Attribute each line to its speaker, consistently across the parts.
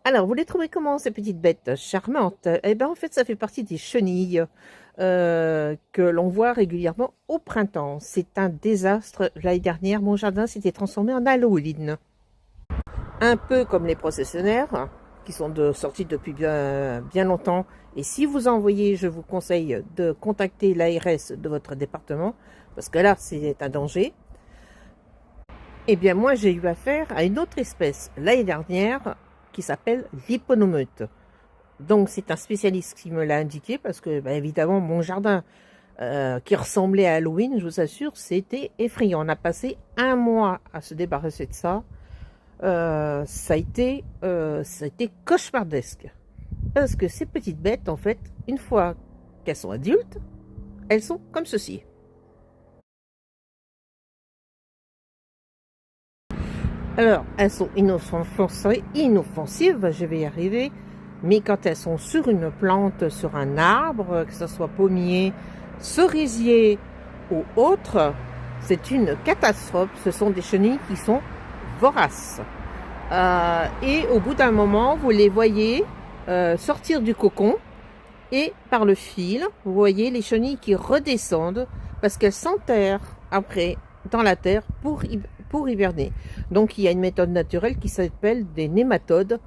Speaker 1: Alors, vous les trouvez comment, ces petites bêtes charmantes? Eh bien, en fait, ça fait partie des chenilles que l'on voit régulièrement au printemps. C'est un désastre. L'année dernière, mon jardin s'était transformé en Halloween. Un peu comme les processionnaires, qui sont sortis depuis bien longtemps. Et si vous en voyez, je vous conseille de contacter l'ARS de votre département, parce que là, c'est un danger. Eh bien, moi, j'ai eu affaire à une autre espèce l'année dernière qui s'appelle l'hyponomeute. Donc, c'est un spécialiste qui me l'a indiqué parce que, bah, évidemment, mon jardin qui ressemblait à Halloween, je vous assure, c'était effrayant. On a passé un mois à se débarrasser de ça. Ça a été cauchemardesque. Parce que ces petites bêtes, en fait, une fois qu'elles sont adultes, elles sont comme ceci. Alors, elles sont inoffensives, je vais y arriver, mais quand elles sont sur une plante, sur un arbre, que ce soit pommier, cerisier ou autre, c'est une catastrophe. Ce sont des chenilles qui sont voraces. Et au bout d'un moment, vous les voyez sortir du cocon et par le fil, vous voyez les chenilles qui redescendent parce qu'elles s'enterrent après dans la terre pour hiberner. Donc il y a une méthode naturelle qui s'appelle des nématodes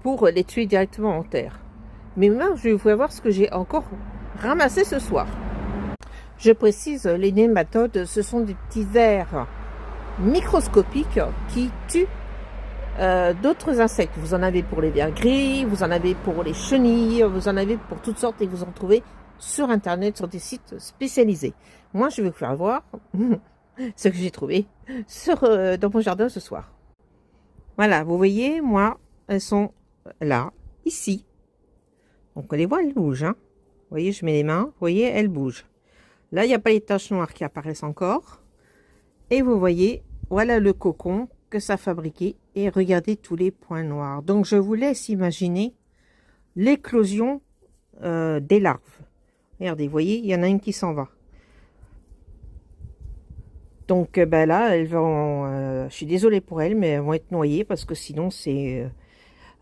Speaker 1: pour les tuer directement en terre. Mais maintenant, je vais vous voir ce que j'ai encore ramassé ce soir. Je précise, les nématodes, ce sont des petits vers microscopiques qui tuent d'autres insectes. Vous en avez pour les vers gris, vous en avez pour les chenilles, vous en avez pour toutes sortes et vous en trouvez sur internet, sur des sites spécialisés. Moi, je vais vous faire voir ce que j'ai trouvé dans mon jardin ce soir. Voilà, vous voyez, moi, elles sont là, ici. Donc on les voit, elles bougent. Hein. Vous voyez, je mets les mains, vous voyez, elles bougent. Là, il n'y a pas les taches noires qui apparaissent encore. Et vous voyez, voilà le cocon que ça fabriquait. Et regardez tous les points noirs. Donc, je vous laisse imaginer l'éclosion des larves. Regardez, vous voyez, il y en a une qui s'en va. Donc, ben là, elles vont... je suis désolée pour elles, mais elles vont être noyées parce que sinon, ça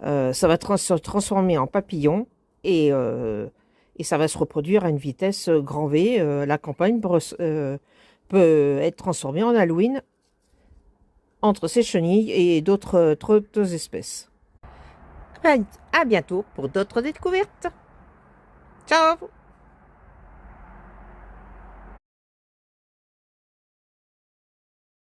Speaker 1: va se transformer en papillon et ça va se reproduire à une vitesse grand V. La campagne peut être transformée en Halloween entre ces chenilles et d'autres espèces. À bientôt pour d'autres découvertes. Ciao!